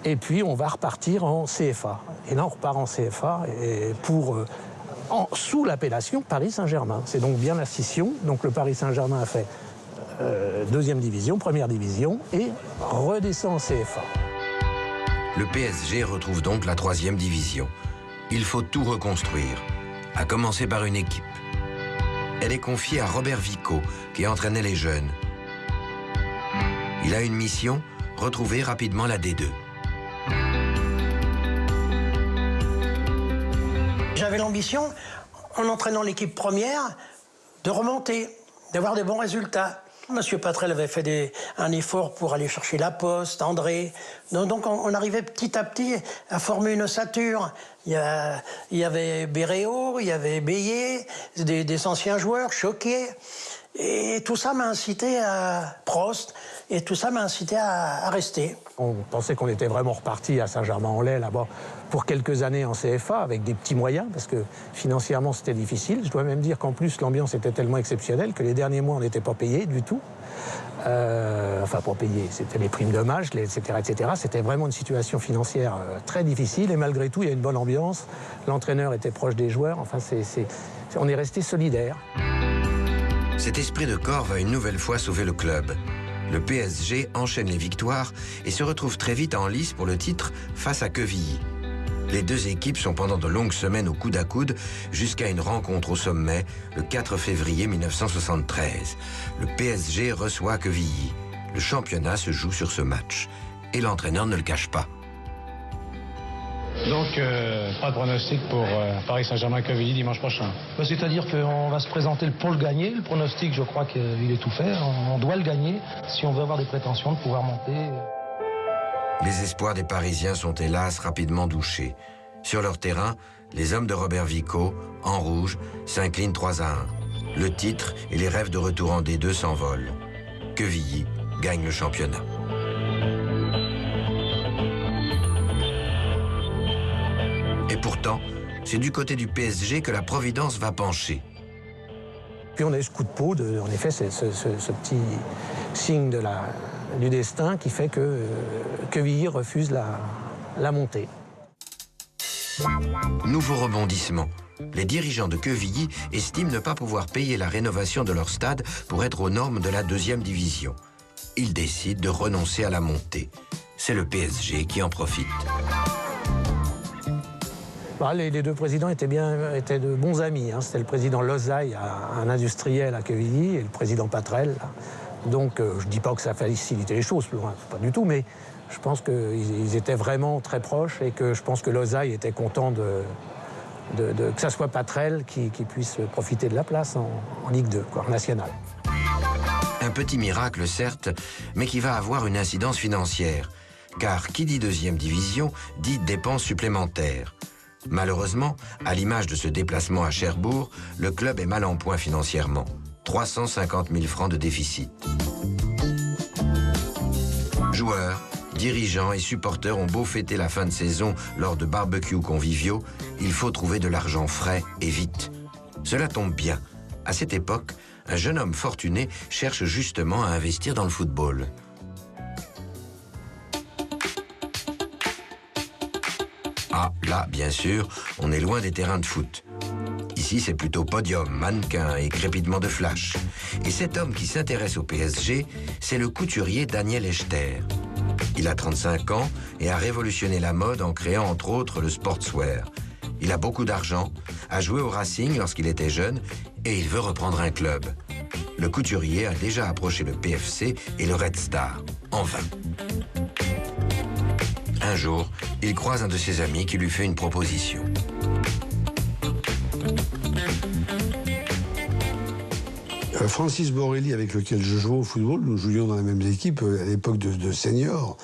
et puis on va repartir en CFA. Et là, on repart en CFA et sous l'appellation Paris Saint-Germain. C'est donc bien la scission. Donc le Paris Saint-Germain a fait deuxième division, première division, et redescend en CFA. Le PSG retrouve donc la 3e division. Il faut tout reconstruire, à commencer par une équipe. Elle est confiée à Robert Vico, qui entraînait les jeunes. Il a une mission, retrouver rapidement la D2. J'avais l'ambition, en entraînant l'équipe première, de remonter, d'avoir des bons résultats. Monsieur Patrel avait fait un effort pour aller chercher Laposte, André. Donc on arrivait petit à petit à former une ossature. Il y avait Béréo, il y avait Bélier, des anciens joueurs, Choquet. Et tout ça m'a incité à Prost, et tout ça m'a incité à rester. On pensait qu'on était vraiment reparti à Saint-Germain-en-Laye, là-bas, pour quelques années en CFA, avec des petits moyens, parce que financièrement, c'était difficile. Je dois même dire qu'en plus, l'ambiance était tellement exceptionnelle que les derniers mois, on n'était pas payés du tout. Enfin, pas payés, c'était les primes d'hommage, etc., etc. C'était vraiment une situation financière très difficile, et malgré tout, il y a une bonne ambiance. L'entraîneur était proche des joueurs, enfin, on est resté solidaires. Cet esprit de corps va une nouvelle fois sauver le club. Le PSG enchaîne les victoires et se retrouve très vite en lice pour le titre face à Quevilly. Les deux équipes sont pendant de longues semaines au coude à coude jusqu'à une rencontre au sommet le 4 février 1973. Le PSG reçoit Quevilly. Le championnat se joue sur ce match. Et l'entraîneur ne le cache pas. Donc, pas de pronostic pour Paris Saint-Germain-Quevilly dimanche prochain. C'est-à-dire qu'on va se présenter pour le gagner. Le pronostic, je crois qu'il est tout fait. On doit le gagner si on veut avoir des prétentions de pouvoir monter. Les espoirs des Parisiens sont hélas rapidement douchés. Sur leur terrain, les hommes de Robert Vico, en rouge, s'inclinent 3-1. Le titre et les rêves de retour en D2 s'envolent. Quevilly gagne le championnat. Et pourtant, c'est du côté du PSG que la Providence va pencher. Puis on a eu ce coup de peau, en effet, ce petit signe du destin qui fait que Quevilly refuse la montée. Nouveau rebondissement. les dirigeants de Quevilly estiment ne pas pouvoir payer la rénovation de leur stade pour être aux normes de la 2e division. Ils décident de renoncer à la montée. C'est le PSG qui en profite. Les deux présidents étaient de bons amis. Hein. C'était le président Lozaï, un industriel à Quevilly, et le président Patrel. Donc je ne dis pas que ça facilitait les choses, pas du tout, mais je pense qu'ils étaient vraiment très proches et que je pense que Lozaï était content que ça soit Patrel qui puisse profiter de la place en Ligue 2, en nationale. Un petit miracle, certes, mais qui va avoir une incidence financière. Car qui dit 2e division dit dépenses supplémentaires. Malheureusement, à l'image de ce déplacement à Cherbourg, le club est mal en point financièrement. 350 000 francs de déficit. Joueurs, dirigeants et supporters ont beau fêter la fin de saison lors de barbecues conviviaux, il faut trouver de l'argent frais et vite. Cela tombe bien. À cette époque, un jeune homme fortuné cherche justement à investir dans le football. Ah, là, bien sûr, on est loin des terrains de foot. Ici, c'est plutôt podium, mannequin et crépitement de flash. Et cet homme qui s'intéresse au PSG, c'est le couturier Daniel Echter. Il a 35 ans et a révolutionné la mode en créant entre autres le sportswear. Il a beaucoup d'argent, a joué au Racing lorsqu'il était jeune et il veut reprendre un club. Le couturier a déjà approché le PFC et le Red Star, en vain. Un jour, il croise un de ses amis qui lui fait une proposition. Francis Borrelli, avec lequel je jouais au football, nous jouions dans la même équipe à l'époque de seniors.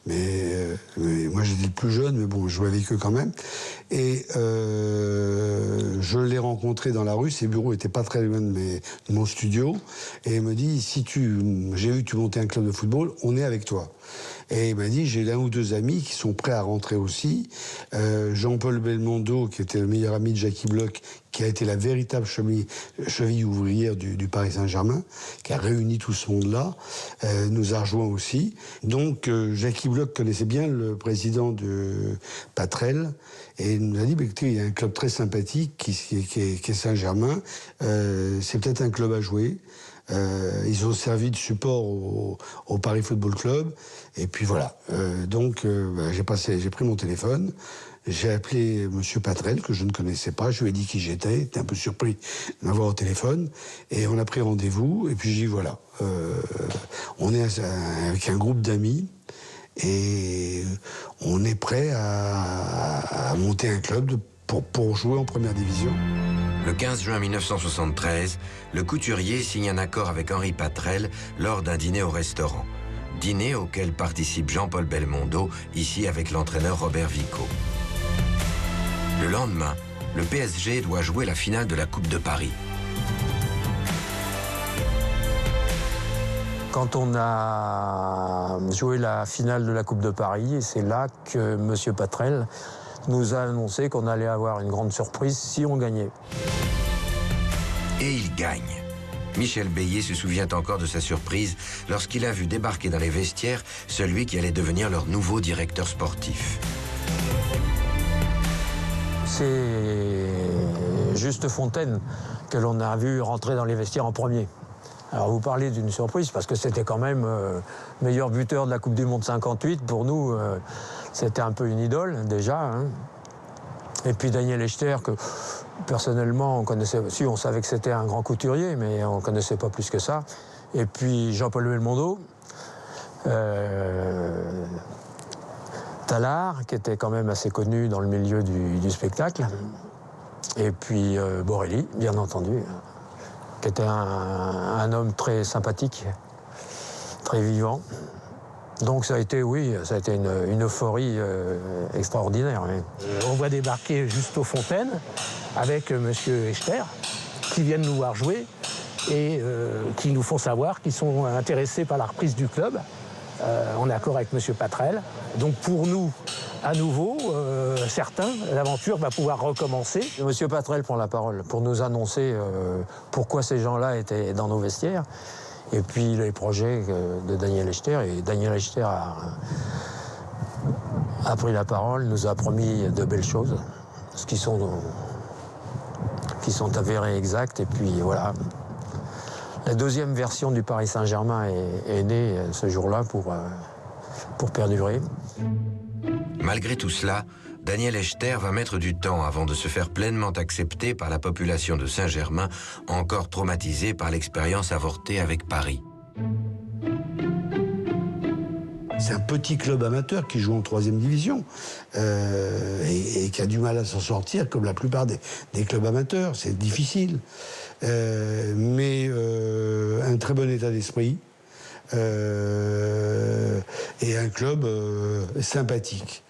Mais moi j'étais le plus jeune, mais bon, je jouais avec eux quand même. Et je l'ai rencontré dans la rue, ses bureaux n'étaient pas très loin de mon studio. Et il me dit, j'ai vu que tu montais un club de football, on est avec toi. Et il m'a dit, j'ai 1 ou 2 amis qui sont prêts à rentrer aussi. Jean-Paul Belmondo, qui était le meilleur ami de Jackie Bloch, qui a été la véritable cheville ouvrière du Paris Saint-Germain, qui a réuni tout ce monde-là, nous a rejoints aussi. Donc Jackie Bloch connaissait bien le président de Patrel, et il nous a dit, écoutez, il y a un club très sympathique qui est Saint-Germain, c'est peut-être un club à jouer. Ils ont servi de support au Paris Football Club. Et puis voilà. Donc j'ai pris mon téléphone, j'ai appelé M. Patrel, que je ne connaissais pas, je lui ai dit qui j'étais, il était un peu surpris de m'avoir au téléphone, et on a pris rendez-vous, et puis j'ai dit voilà, on est avec un groupe d'amis, et on est prêt à monter un club pour jouer en première division. Le 15 juin 1973, le couturier signe un accord avec Henri Patrel lors d'un dîner au restaurant. Dîner auquel participe Jean-Paul Belmondo, ici avec l'entraîneur Robert Vico. Le lendemain, le PSG doit jouer la finale de la Coupe de Paris. Quand on a joué la finale de la Coupe de Paris, c'est là que M. Patrel nous a annoncé qu'on allait avoir une grande surprise si on gagnait. Et il gagne. Michel Beillet se souvient encore de sa surprise lorsqu'il a vu débarquer dans les vestiaires celui qui allait devenir leur nouveau directeur sportif. C'est Juste Fontaine que l'on a vu rentrer dans les vestiaires en premier. Alors vous parlez d'une surprise parce que c'était quand même meilleur buteur de la Coupe du Monde 58. Pour nous, c'était un peu une idole déjà. Hein. Et puis Daniel Echter, que personnellement on connaissait, on savait que c'était un grand couturier, mais on ne connaissait pas plus que ça. Et puis Jean-Paul Belmondo, Tallard, qui était quand même assez connu dans le milieu du spectacle. Et puis Borrelli, bien entendu, qui était un homme très sympathique, très vivant. Donc ça a été, oui, ça a été une euphorie extraordinaire. Oui. On voit débarquer Justo Fontaine avec M. Echter, qui viennent nous voir jouer et qui nous font savoir qu'ils sont intéressés par la reprise du club, en accord avec M. Patrel. Donc pour nous, à nouveau, certains, l'aventure va pouvoir recommencer. M. Patrel prend la parole pour nous annoncer pourquoi ces gens-là étaient dans nos vestiaires. Et puis les projets de Daniel Echter. Et Daniel Echter a pris la parole, nous a promis de belles choses, ce qui sont qui sont avérées exactes. Et puis voilà, la deuxième version du Paris Saint-Germain est née ce jour-là pour perdurer. Malgré tout cela, Daniel Echter va mettre du temps avant de se faire pleinement accepter par la population de Saint-Germain, encore traumatisée par l'expérience avortée avec Paris. C'est un petit club amateur qui joue en 3e division et qui a du mal à s'en sortir, comme la plupart des clubs amateurs. C'est difficile. Mais un très bon état d'esprit et un club sympathique.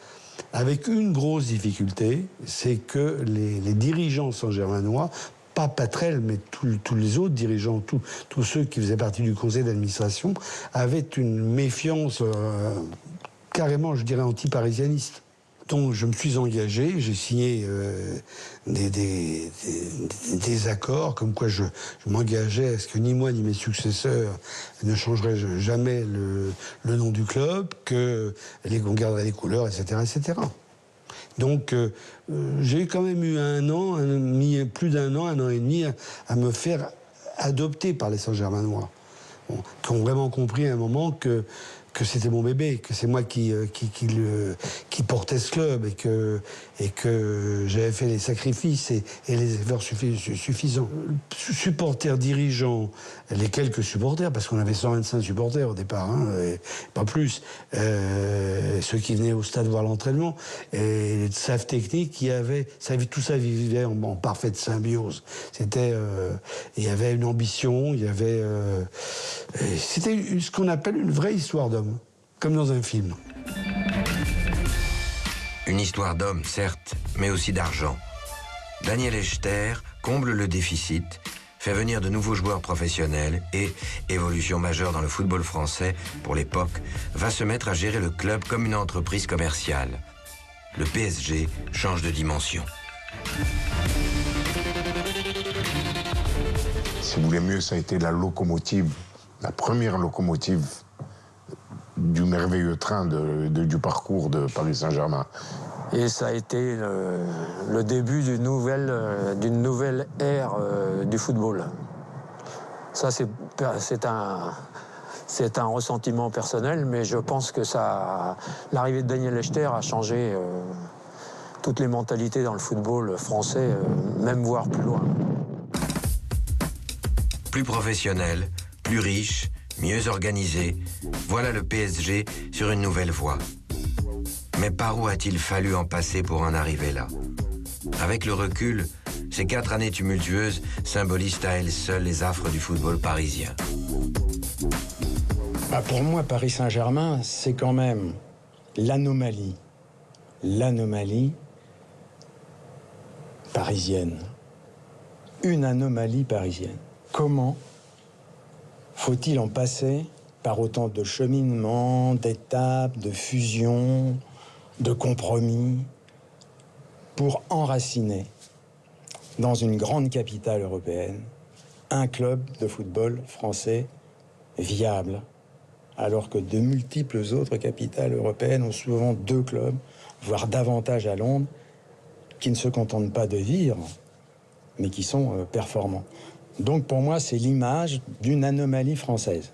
Avec une grosse difficulté, c'est que les dirigeants saint-germanois, pas Patrel, mais tous les autres dirigeants, tous ceux qui faisaient partie du conseil d'administration, avaient une méfiance carrément, je dirais, anti-parisianiste. Donc je me suis engagé, j'ai signé des accords comme quoi je m'engageais à ce que ni moi ni mes successeurs ne changeraient jamais le nom du club, qu'on garderait les couleurs, etc., etc. Donc j'ai quand même eu plus d'un an, 1 an et demi à me faire adopter par les Saint-Germanois, qui ont vraiment compris à un moment que c'était mon bébé, que c'est moi qui portais ce club et que j'avais fait les sacrifices et les efforts suffisants. Supporters, dirigeants, les quelques supporters, parce qu'on avait 125 supporters au départ, et pas plus, ceux qui venaient au stade voir l'entraînement, et le staff technique tout ça vivait en parfaite symbiose. Il y avait une ambition, c'était ce qu'on appelle une vraie histoire d'homme, comme dans un film. Une histoire d'homme, certes, mais aussi d'argent. Daniel Echter comble le déficit, fait venir de nouveaux joueurs professionnels et, évolution majeure dans le football français pour l'époque, va se mettre à gérer le club comme une entreprise commerciale. Le PSG change de dimension. Si vous voulez mieux, ça a été la première locomotive du merveilleux train du parcours de Paris Saint-Germain. Et ça a été le début d'une nouvelle ère du football. Ça, c'est un ressentiment personnel, mais je pense que l'arrivée de Daniel Echter a changé toutes les mentalités dans le football français, même voire plus loin. Plus professionnel, plus riche, mieux organisé, voilà le PSG sur une nouvelle voie. Mais par où a-t-il fallu en passer pour en arriver là? Avec le recul, ces 4 années tumultueuses symbolisent à elles seules les affres du football parisien. Pour moi, Paris Saint-Germain, c'est quand même l'anomalie parisienne. Une anomalie parisienne. Comment faut-il en passer par autant de cheminements, d'étapes, de fusions, de compromis, pour enraciner dans une grande capitale européenne un club de football français viable, alors que de multiples autres capitales européennes ont souvent 2 clubs, voire davantage à Londres, qui ne se contentent pas de vivre, mais qui sont performants. Donc pour moi, c'est l'image d'une anomalie française.